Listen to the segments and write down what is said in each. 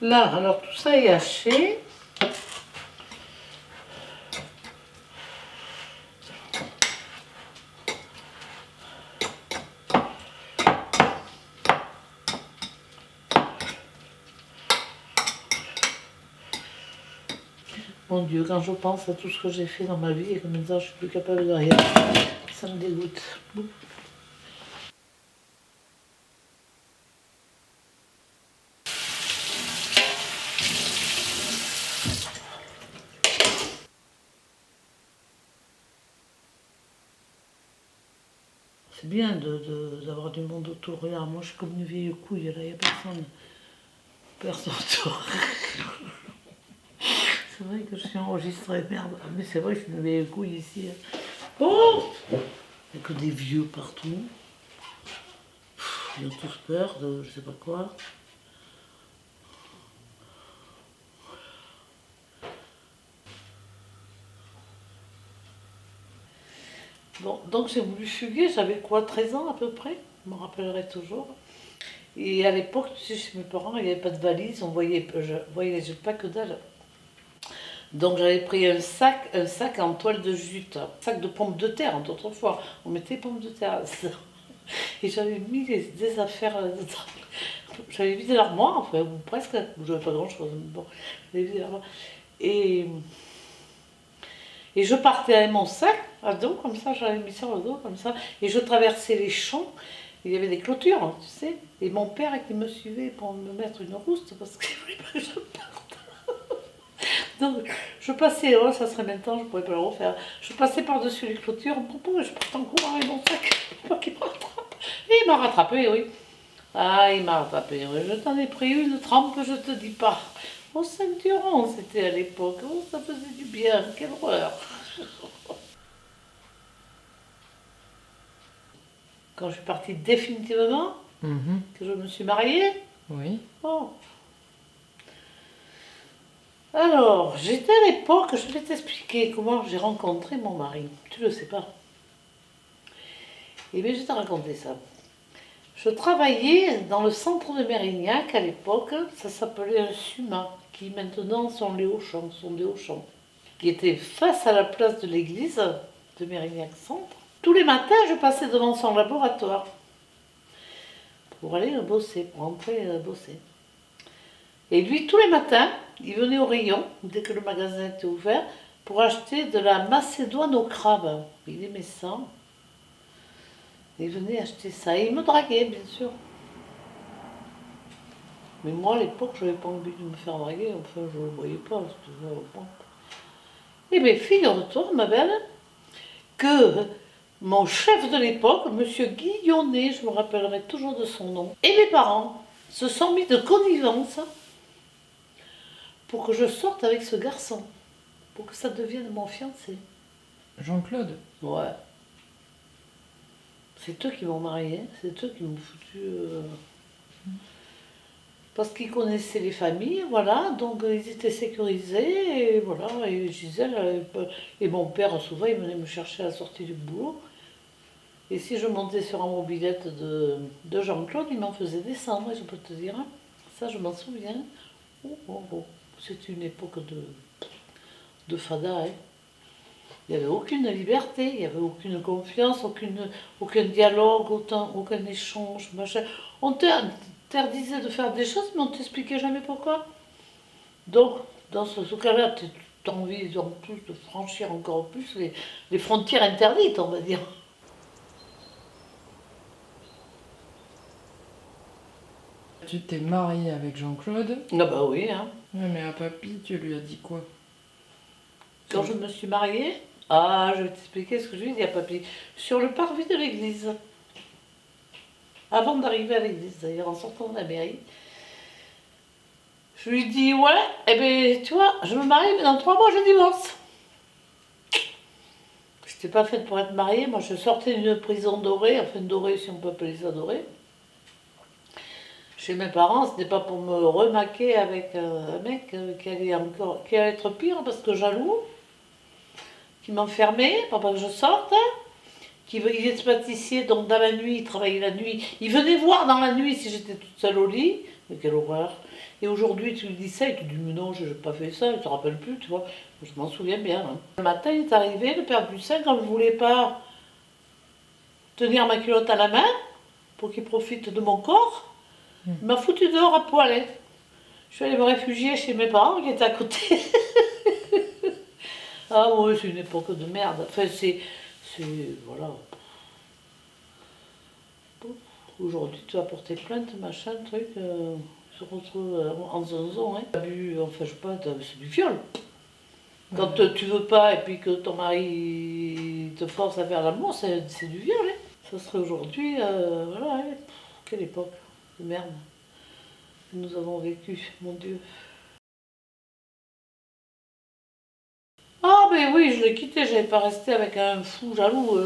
Là, alors tout ça est haché. Mon Dieu, quand je pense à tout ce que j'ai fait dans ma vie et que maintenant je suis plus capable de rien, ça me dégoûte. C'est bien d'avoir du monde autour. Regarde, moi je suis comme une vieille couille, là, il n'y a personne. Personne autour. C'est vrai que je suis enregistrée, merde. Ah, mais c'est vrai que je suis une vieille couille ici. Oh, il n'y a que des vieux partout. Ils ont tous peur de je sais pas quoi. Bon, donc j'ai voulu fuguer, j'avais quoi, 13 ans à peu près, je me rappellerai toujours. Et à l'époque, tu sais, chez mes parents, il n'y avait pas de valise, on voyait, je voyais pas que dalle. Donc j'avais pris un sac en toile de jute, un sac de pommes de terre, d'autres fois. On mettait pommes de terre. Et j'avais mis des affaires dedans. J'avais vidé l'armoire, enfin, ou presque, j'avais pas grand chose. Bon, j'avais vidé l'armoire. Et, et je partais avec mon sac à dos, comme ça, j'avais mis sur le dos, comme ça. Et je traversais les champs. Il y avait des clôtures, hein, tu sais. Et mon père qui me suivait pour me mettre une rouste parce qu'il voulait pas que je parte. Donc, je passais, oh, ça serait maintenant, je ne pourrais pas le refaire. Je passais par-dessus les clôtures, et je partais en courant avec mon sac. Il me rattrape. Et il m'a rattrapé, oui. Ah, il m'a rattrapé, oui. Je t'en ai pris une trempe, je te dis pas. Au ceinturon, c'était à l'époque. Oh, ça faisait du bien, quelle horreur. Quand je suis partie définitivement, que je me suis mariée, Oui. oh. Alors, j'étais à l'époque, je vais t'expliquer comment j'ai rencontré mon mari. Tu le sais pas. Eh bien, je t'ai raconté ça. Je travaillais dans le centre de Mérignac à l'époque, ça s'appelait un SUMA, qui maintenant sont des Auchan, qui était face à la place de l'église de Mérignac Centre. Tous les matins, je passais devant son laboratoire pour aller bosser, pour entrer bosser. Et lui, tous les matins, il venait au rayon, dès que le magasin était ouvert, pour acheter de la macédoine au crabe. Il aimait ça. Il venait acheter ça. Et il me draguait, bien sûr. Mais moi, à l'époque, je n'avais pas envie de me faire draguer. Enfin, je ne le voyais pas. Eh bien, figure-toi, ma belle, que mon chef de l'époque, monsieur Guillonnet, je me rappellerai toujours de son nom, et mes parents se sont mis de connivence pour que je sorte avec ce garçon, pour que ça devienne mon fiancé. Jean-Claude. Ouais. C'est eux qui m'ont marié, c'est eux qui m'ont foutu. Parce qu'ils connaissaient les familles, voilà, donc ils étaient sécurisés, et voilà, et Gisèle, et mon père, souvent, il venait me chercher à la sortie du boulot. Et si je montais sur un mobilette de Jean-Claude, il m'en faisait descendre, et je peux te dire, hein, ça je m'en souviens. Oh, oh, oh. C'était une époque de fada, hein. Il n'y avait aucune liberté, il n'y avait aucune confiance, aucun dialogue, aucun échange, machin. On t'interdisait de faire des choses, mais on ne t'expliquait jamais pourquoi. Donc, dans ce cas-là, tu as envie en plus de franchir encore plus les frontières interdites, on va dire. Tu t'es mariée avec Jean-Claude. Ah bah oui, hein. Ouais, mais à papy, tu lui as dit quoi? Quand je me suis mariée, ah, je vais t'expliquer ce que je lui ai dit à papy. Sur le parvis de l'église, avant d'arriver à l'église, d'ailleurs, en sortant de la mairie, je lui dis, ouais, eh bien, tu vois, je me marie, mais dans 3 mois, je divorce. Je n'étais pas faite pour être mariée. Moi, je sortais d'une prison dorée, enfin dorée, si on peut appeler ça dorée. Chez mes parents, ce n'était pas pour me remaquer avec un mec qui allait être pire, parce que jaloux, qui m'enfermait pour pas que je sorte, il est pâtissier, donc dans la nuit, il travaillait la nuit. Il venait voir dans la nuit si j'étais toute seule au lit. Mais quelle horreur. Et aujourd'hui, tu lui dis ça, il te dit, mais non, je n'ai pas fait ça, il ne te rappelle plus, tu vois. Je m'en souviens bien. Hein. Le matin, il est arrivé, le père Bucin, quand je ne voulais pas tenir ma culotte à la main, pour qu'il profite de mon corps, il m'a foutu dehors à poil. Hein. Je suis allée me réfugier chez mes parents qui étaient à côté. Ah oui, c'est une époque de merde. Enfin, voilà. Aujourd'hui, tu vas porter plainte, machin, truc, se retrouve en zonzon, hein. Enfin, je sais pas, c'est du viol. Quand tu veux pas et puis que ton mari te force à faire l'amour, c'est du viol, hein. Ça serait aujourd'hui, voilà, hein. Quelle époque de merde que nous avons vécu, mon Dieu. Ah, mais oui, je l'ai quitté, j'avais pas resté avec un fou jaloux.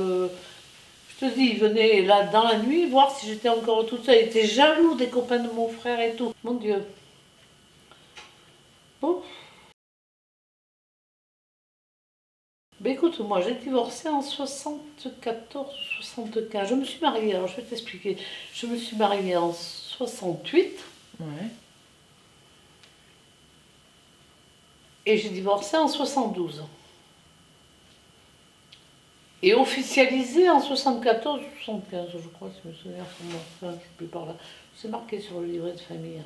Je te dis, il venait là dans la nuit voir si j'étais encore toute seule. Il était jaloux des copains de mon frère et tout. Mon Dieu. Bon. Ben écoute, moi j'ai divorcé en 74 75. Je me suis mariée, alors je vais t'expliquer. Je me suis mariée en 68. Ouais. Et j'ai divorcé en 72. Et officialisé en 74 75, je crois, si je me souviens. Enfin, je ne sais plus par là. C'est marqué sur le livret de famille.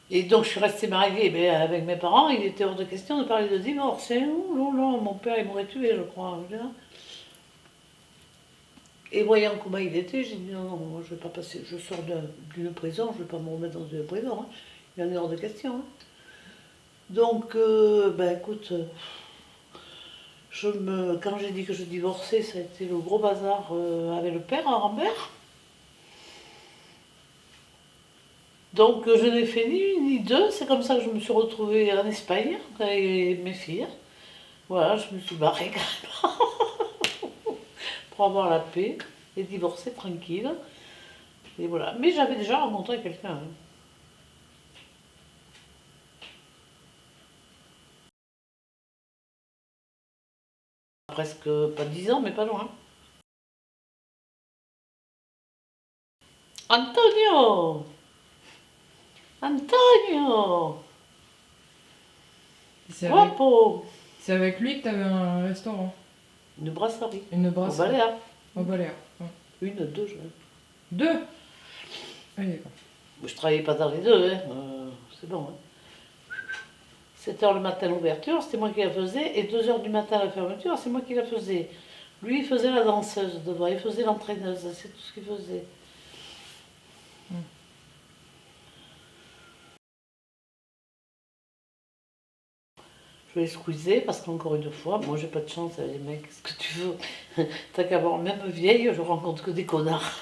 Et donc je suis restée mariée avec mes parents, il était hors de question de parler de divorce. Hein. Oh là là, mon père il m'aurait tué, je crois. Et voyant comment il était, j'ai dit non, non, moi je vais pas passer, je sors d'une prison, je ne vais pas me remettre dans une prison. Hein. Il y en est hors de question. Hein. Donc, écoute, quand j'ai dit que je divorçais, ça a été le gros bazar avec le père à Rambert. Donc je n'ai fait ni une ni deux, c'est comme ça que je me suis retrouvée en Espagne avec mes filles. Voilà, je me suis barrée carrément pour avoir la paix et divorcer tranquille. Et voilà. Mais j'avais déjà rencontré quelqu'un. Hein. Presque pas 10 ans, mais pas loin. Antonio! Antonio! C'est Guapo! avec lui que tu avais un restaurant. Une brasserie. Une Au brasserie. Baléares. Au Baléares. Ouais. Une, deux, je... Deux. Ah, d'accord. Je travaillais pas dans les deux, hein. C'est bon. Hein. 7h le matin l'ouverture, c'était moi qui la faisais, et 2h du matin la fermeture, c'est moi qui la faisais. Lui, il faisait la danseuse devant, il faisait l'entraîneuse, c'est tout ce qu'il faisait. Je vais squeezer parce qu'encore une fois, moi j'ai pas de chance, les mecs, qu'est-ce que tu veux? T'as qu'à voir, même vieille, je rencontre que des connards.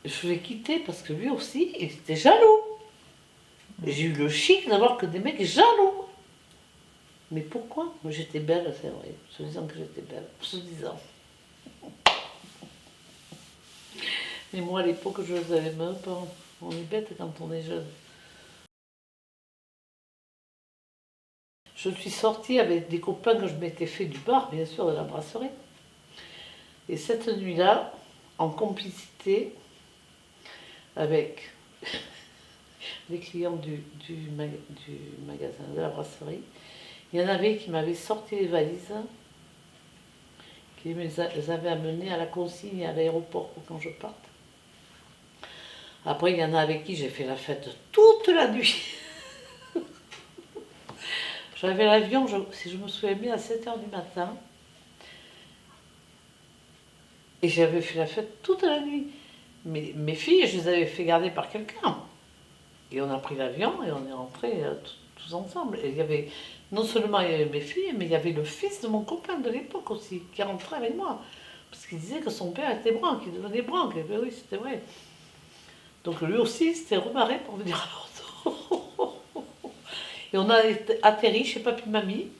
Je l'ai quitté parce que lui aussi, il était jaloux. J'ai eu le chic d'avoir que des mecs jaloux. Mais pourquoi? Moi j'étais belle, c'est vrai, se disant que j'étais belle, se disant. Mais moi à l'époque, je les avais même pas. On est bête quand on est jeune. Je suis sortie avec des copains que je m'étais fait du bar, bien sûr, de la brasserie. Et cette nuit-là, en complicité avec les clients du magasin, de la brasserie, il y en avait qui m'avaient sorti les valises, qui les avaient amenées à la consigne à l'aéroport pour quand je parte. Après, il y en a avec qui j'ai fait la fête toute la nuit. J'avais l'avion, si je me souviens bien, à 7h du matin. Et j'avais fait la fête toute la nuit. Mais mes filles, je les avais fait garder par quelqu'un. Et on a pris l'avion et on est rentrés tous ensemble. Et il y avait, non seulement il y avait mes filles, mais il y avait le fils de mon copain de l'époque aussi, qui rentrait avec moi. Parce qu'il disait que son père était branque, il devenait branque. Et bien oui, c'était vrai. Donc lui aussi, c'était remarré pour venir à Bordeaux. Et on a atterri chez papy mamie.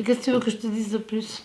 qu'est-ce que tu veux que je te dise de plus?